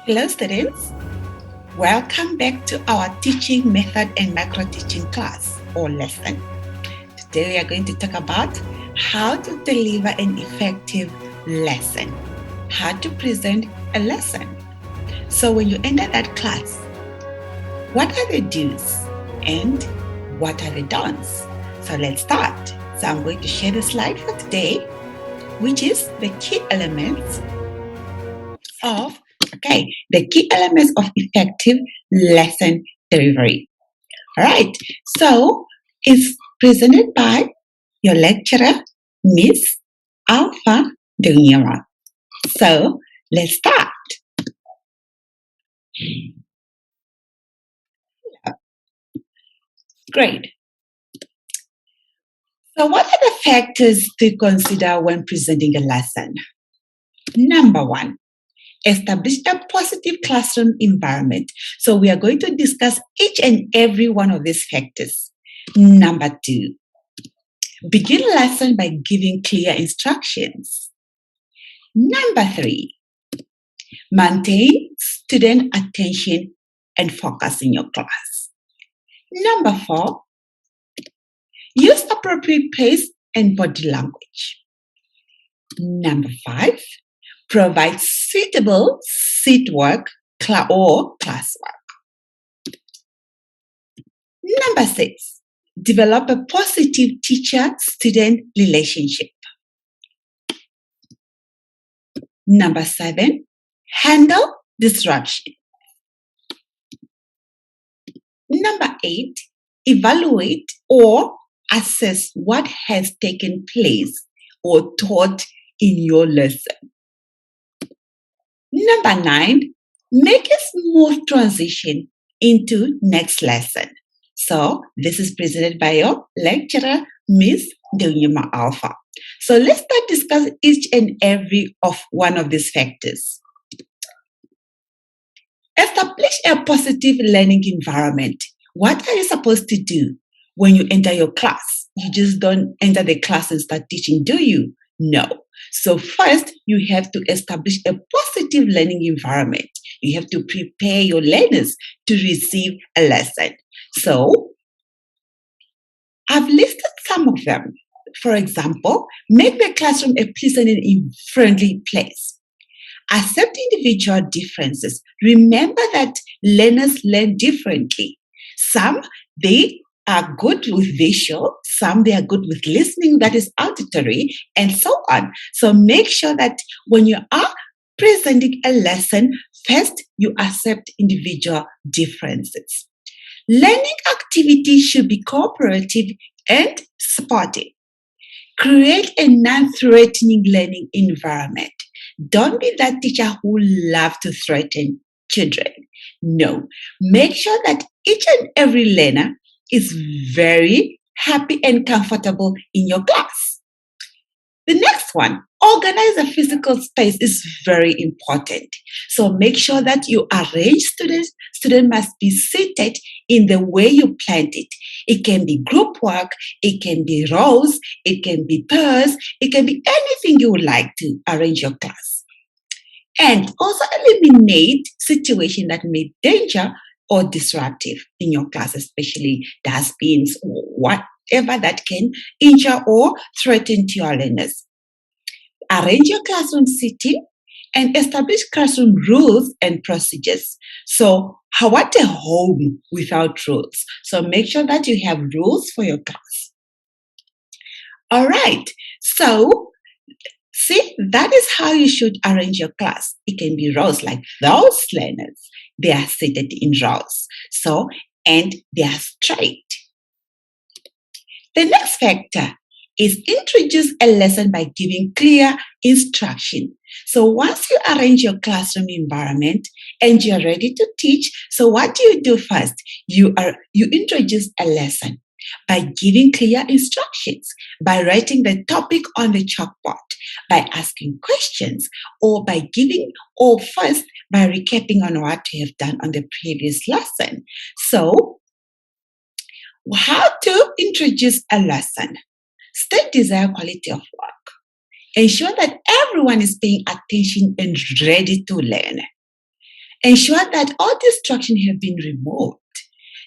Hello students, welcome back to our teaching method and micro teaching class or lesson. Today we are going to talk about how to deliver an effective lesson, how to present a lesson. So when you enter that class, what are the do's and what are the don'ts? So let's start. So I'm going to share the slide for today, which is the key elements of effective lesson delivery. All right, so it's presented by your lecturer, Miss Alpha Dunyama. So let's start. Great. So what are the factors to consider when presenting a lesson? Number one, establish a positive classroom environment. So we are going to discuss each and every one of these factors. Number two, begin lesson by giving clear instructions. Number three, maintain student attention and focus in your class. Number four, use appropriate pace and body language. Number five, provide suitable seat work or classwork. Number six, develop a positive teacher-student relationship. Number seven, handle disruption. Number eight, evaluate or assess what has taken place or taught in your lesson. Number nine, make a smooth transition into next lesson. So this is presented by your lecturer, Miss Dunyama Alpha. So let's start discuss each and every of one of these factors. Establish a positive learning environment. What are you supposed to do when you enter your class? You just don't enter the class and start teaching, do you? No. So first, you have to establish a positive learning environment. You have to prepare your learners to receive a lesson. So I've listed some of them. For example, make the classroom a pleasant and friendly place. Accept individual differences. Remember that learners learn differently. Some, they are good with visual, some they are good with listening, that is auditory, and so on. So make sure that when you are presenting a lesson, first you accept individual differences. Learning activities should be cooperative and supportive. Create a non-threatening learning environment. Don't be that teacher who loves to threaten children. No. Make sure that each and every learner is very happy and comfortable in your class. The next one, organize a physical space is very important. So make sure that you arrange students. Students must be seated in the way you planned it. It can be group work, it can be rows, it can be pairs, it can be anything you would like to arrange your class. And also eliminate situations that may danger or disruptive in your class, especially dustbins or whatever that can injure or threaten to your learners. Arrange your classroom seating and establish classroom rules and procedures. So, what a home without rules? So, make sure that you have rules for your class. All right. So, see, that is how you should arrange your class. It can be rows like those learners. They are seated in rows. So, and they are straight. The next factor is introduce a lesson by giving clear instruction. So once you arrange your classroom environment and you're ready to teach, so what do you do first? You introduce a lesson by giving clear instructions, by writing the topic on the chalkboard, by asking questions, or by by recapping on what you have done on the previous lesson. So, how to introduce a lesson? State desired quality of work. Ensure that everyone is paying attention and ready to learn. Ensure that all distractions have been removed.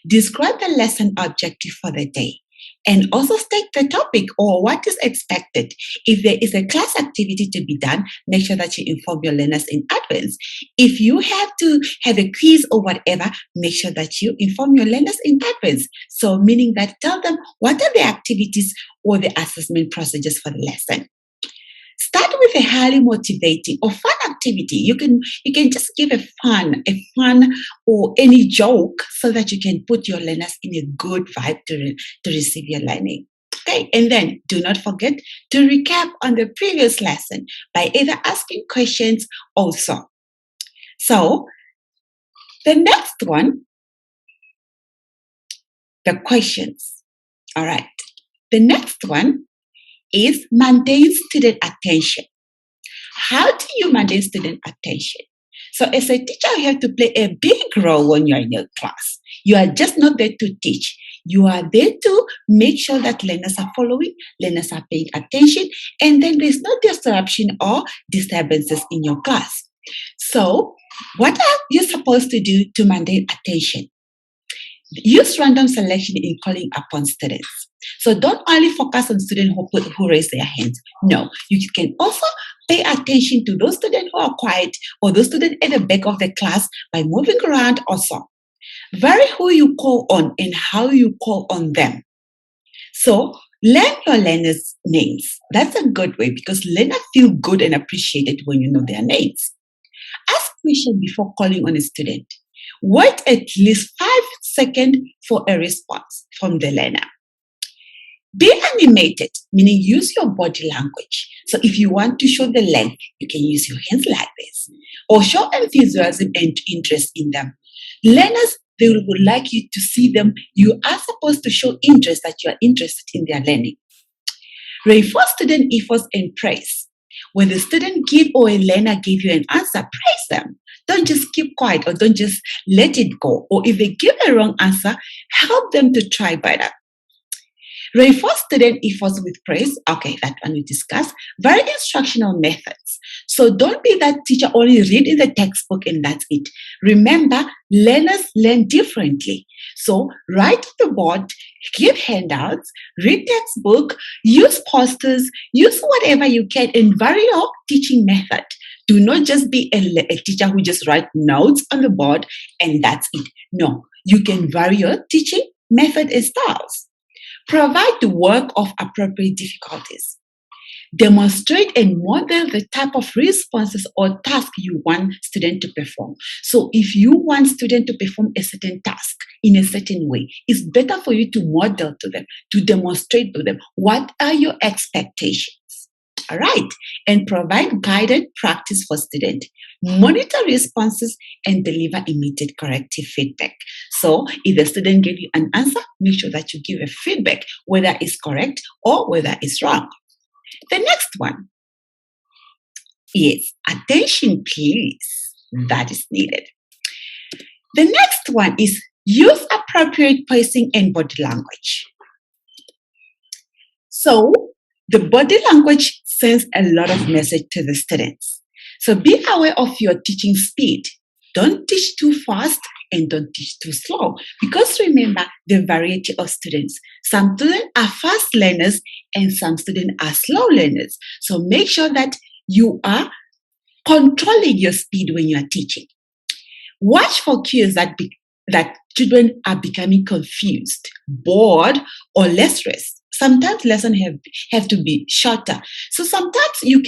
Describe the lesson objective for the day and also state the topic or what is expected. If there is a class activity to be done, make sure that you inform your learners in advance. If you have to have a quiz or whatever, make sure that you inform your learners in advance. So meaning that tell them what are the activities or the assessment procedures for the lesson. Start with a highly motivating or fun activity. You can just give a fun or any joke so that you can put your learners in a good vibe to receive your learning. Okay, and then do not forget to recap on the previous lesson by either asking questions also. So the next one, the questions. All right. The next one is maintain student attention. How do you maintain student attention? So as a teacher, you have to play a big role when you're in your class. You are just not there to teach. You are there to make sure that learners are following, learners are paying attention, and then there's no disruption or disturbances in your class. So what are you supposed to do to maintain attention? Use random selection in calling upon students. So don't only focus on students who raise their hands. No, you can also pay attention to those students who are quiet or those students at the back of the class by moving around also. Vary who you call on and how you call on them. So learn your learners' names. That's a good way because learners feel good and appreciated when you know their names. Ask questions before calling on a student. Wait at least 5 seconds for a response from the learner. Be animated, meaning use your body language. So if you want to show the length, you can use your hands like this. Or show enthusiasm and interest in them. Learners, they would like you to see them. You are supposed to show interest that you are interested in their learning. Reinforce student efforts and praise. When the student give or a learner give you an answer, praise them. Don't just keep quiet or don't just let it go. Or if they give a wrong answer, help them to try better. Reinforce student efforts with praise. Okay, that one we discussed. Vary instructional methods. So don't be that teacher only read in the textbook and that's it. Remember, learners learn differently. So write on the board, give handouts, read textbook, use posters, use whatever you can and vary your teaching method. Do not just be a teacher who just write notes on the board and that's it. No, you can vary your teaching method and styles. Provide the work of appropriate difficulties. Demonstrate and model the type of responses or task you want student to perform. So if you want student to perform a certain task in a certain way, it's better for you to model to them, to demonstrate to them what are your expectations. All right, and provide guided practice for students. Monitor responses and deliver immediate corrective feedback. So if the student gave you an answer, make sure that you give a feedback, whether it's correct or whether it's wrong. The next one is attention, please. That is needed. The next one is use appropriate pacing and body language. So the body language sends a lot of message to the students. So be aware of your teaching speed. Don't teach too fast and don't teach too slow. Because remember the variety of students. Some students are fast learners and some students are slow learners. So make sure that you are controlling your speed when you are teaching. Watch for cues that children are becoming confused, bored, or less rest. Sometimes lessons have to be shorter. So sometimes you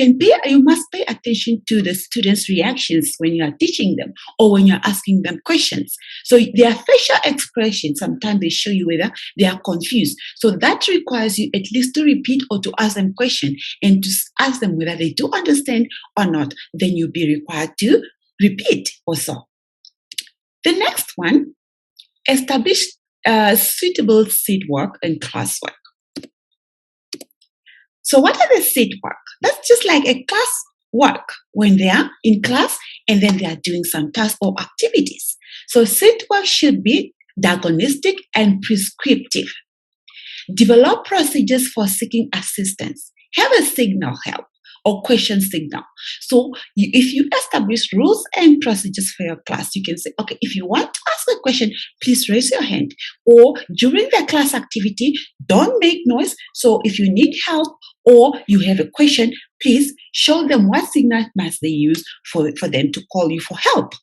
must pay attention to the students' reactions when you are teaching them or when you're asking them questions. So their facial expression, sometimes they show you whether they are confused. So that requires you at least to repeat or to ask them questions and to ask them whether they do understand or not. Then you'll be required to repeat also. The next one, establish suitable seat work and classwork. So what are the seat work? That's just like a class work when they are in class and then they are doing some tasks or activities. So seat work should be diagnostic and prescriptive. Develop procedures for seeking assistance. Have a signal help or question signal. So if you establish rules and procedures for your class, you can say, okay, if you want to ask a question, please raise your hand. Or during the class activity, don't make noise. So if you need help or you have a question, please show them what signal must they use for them to call you for help.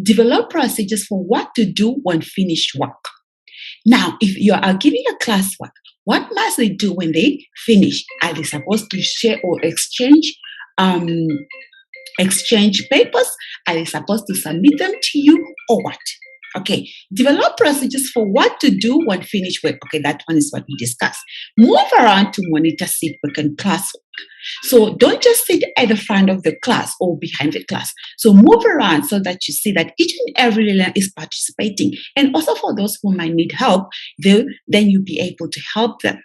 Develop procedures for what to do when finished work. Now, if you are giving a classwork, what must they do when they finish? Are they supposed to share or exchange papers? Are they supposed to submit them to you or what? Okay, develop procedures for what to do when finished work. Okay, that one is what we discussed. Move around to monitor seatwork and classwork. So don't just sit at the front of the class or behind the class. So move around so that you see that each and every learner is participating. And also for those who might need help, then you'll be able to help them.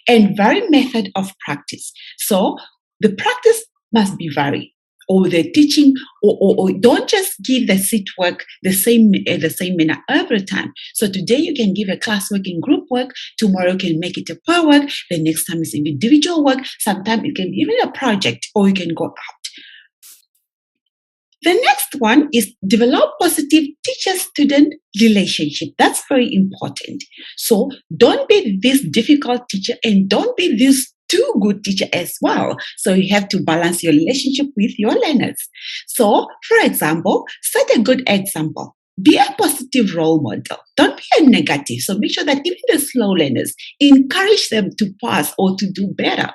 And vary method of practice. So the practice must be varied. Or the teaching, or don't just give the seat work the same manner every time. So today you can give a classwork in group work, tomorrow you can make it a pair work, the next time is individual work, sometimes it can be even a project, or you can go out. The next one is develop positive teacher-student relationship. That's very important. So don't be this difficult teacher and don't be this too good teacher as well. So you have to balance your relationship with your learners. So, for example, set a good example. Be a positive role model. Don't be a negative. So make sure that even the slow learners, encourage them to pass or to do better.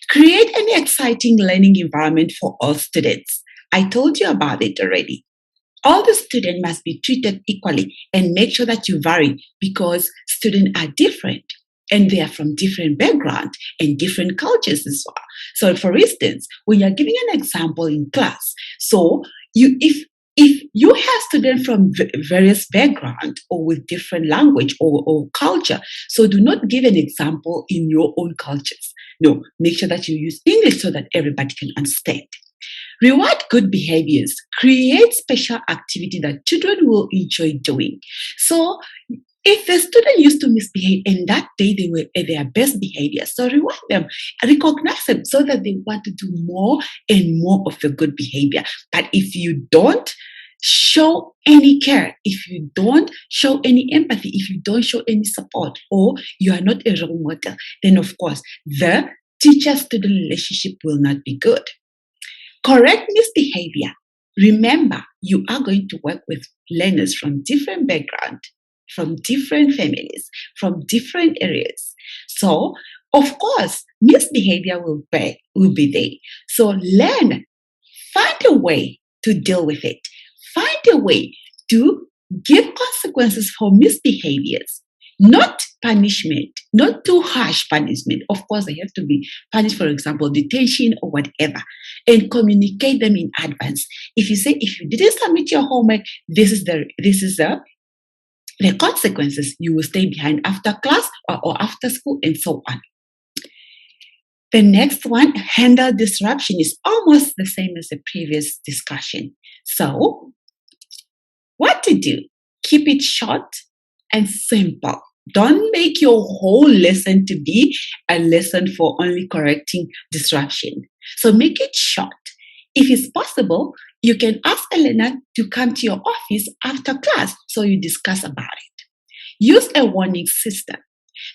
Create an exciting learning environment for all students. I told you about it already. All the students must be treated equally and make sure that you vary because students are different. And they are from different backgrounds and different cultures as well. So, for instance, when you're giving an example in class, so if you have students from various backgrounds or with different language or culture, so do not give an example in your own cultures. No, make sure that you use English so that everybody can understand. Reward good behaviors. Create special activity that children will enjoy doing. So, if the student used to misbehave and that day they were at their best behavior, so reward them, recognize them so that they want to do more and more of the good behavior. But if you don't show any care, if you don't show any empathy, if you don't show any support, or you are not a role model, then of course the teacher-student relationship will not be good. Correct misbehavior. Remember, you are going to work with learners from different backgrounds, from different families, from different areas. So, of course, misbehavior will be there. So learn, find a way to deal with it. Find a way to give consequences for misbehaviors, not punishment, not too harsh punishment. Of course, they have to be punished, for example, detention or whatever, and communicate them in advance. If you say, if you didn't submit your homework, this is the consequences. You will stay behind after class or after school and so on. The next one, handle disruption, is almost the same as the previous discussion. So, what to do? Keep it short and simple. Don't make your whole lesson to be a lesson for only correcting disruption. So make it short. If it's possible, you can ask a learner to come to your office after class so you discuss about it. Use a warning system.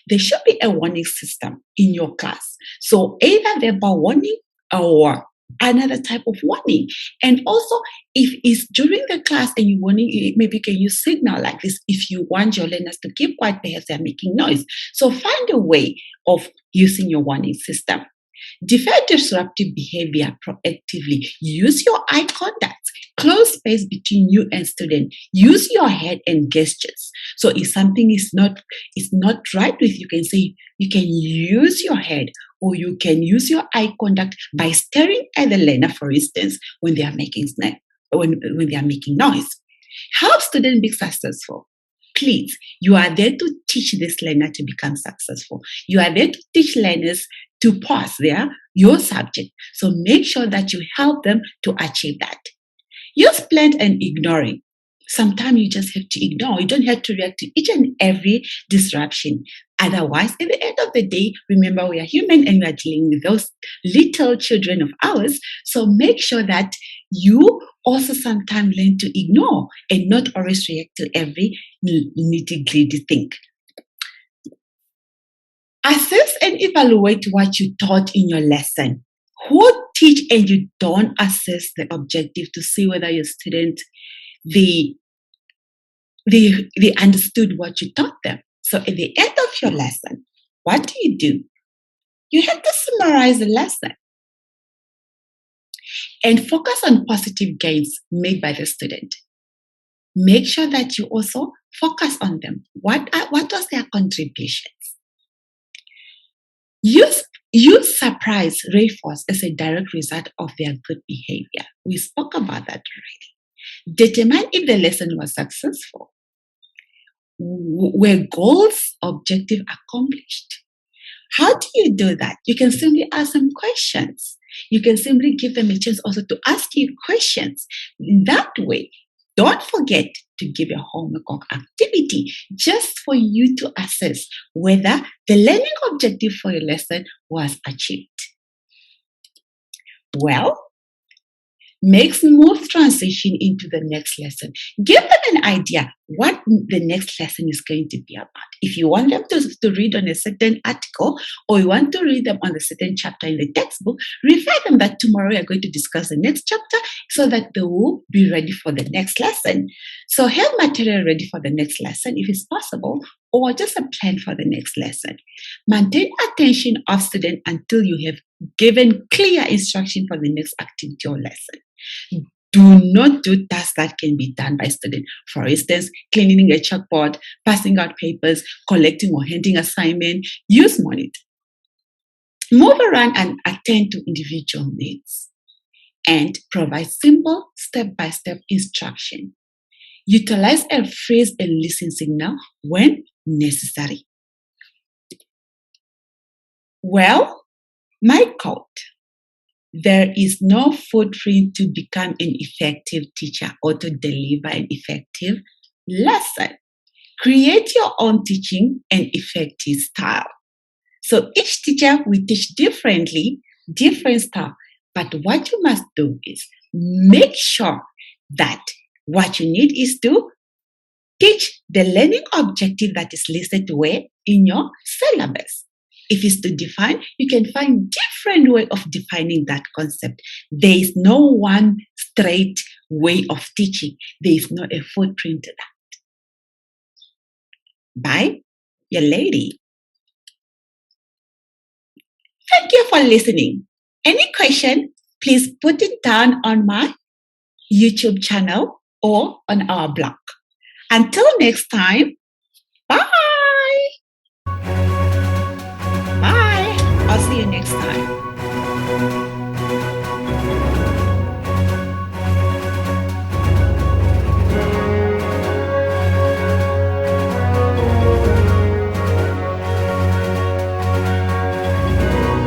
There should be a warning system in your class. So either verbal warning or another type of warning. And also, if it's during the class and you warning, maybe you can use signal like this if you want your learners to keep quiet because they're making noise. So find a way of using your warning system. Defend disruptive behavior proactively. Use your eye contact. Close space between you and student. Use your head and gestures. So if something is not right with you, can say you can use your head or you can use your eye contact by staring at the learner, for instance, when they are making noise. Help students be successful. Please, you are there to teach this learner to become successful. You are there to teach learners to pass your subject. So make sure that you help them to achieve that. Use planned and ignoring. Sometimes you just have to ignore. You don't have to react to each and every disruption. Otherwise, at the end of the day, remember we are human and we are dealing with those little children of ours. So make sure that you also sometimes learn to ignore and not always react to every nitty-gritty thing. Assess and evaluate what you taught in your lesson. Who teach and you don't assess the objective to see whether your student they understood what you taught them. So at the end of your lesson, what do? You have to summarize the lesson and focus on positive gains made by the student. Make sure that you also focus on them. What was their contributions? Use surprise reinforce as a direct result of their good behavior. We spoke about that already. Determine if the lesson was successful. Were goals, objective accomplished? How do you do that? You can simply ask them questions. You can simply give them a chance also to ask you questions. That way, don't forget to give a homework or activity just for you to assess whether the learning objective for your lesson was achieved. Well, make smooth transition into the next lesson. Give them an idea what the next lesson is going to be about. If you want them to read on a certain article or you want to read them on a certain chapter in the textbook, refer them that tomorrow we are going to discuss the next chapter so that they will be ready for the next lesson. So have material ready for the next lesson if it's possible, or just a plan for the next lesson. Maintain attention of student until you have given clear instruction for the next activity or lesson. Do not do tasks that can be done by students. For instance, cleaning a chalkboard, passing out papers, collecting or handing assignment. Use monitor. Move around and attend to individual needs. And provide simple step-by-step instruction. Utilize a phrase and listen signal when necessary. Well, my quote. There is no footprint to become an effective teacher or to deliver an effective lesson. Create your own teaching and effective style. So each teacher will teach differently, different style. But what you must do is make sure that what you need is to teach the learning objective that is listed where in your syllabus. If it's to define, you can find different way of defining that concept. There is no one straight way of teaching. There is no a footprint to that. Bye, your lady. Thank you for listening. Any question, please put it down on my YouTube channel or on our blog. Until next time, bye. Bye. I'll see you next time.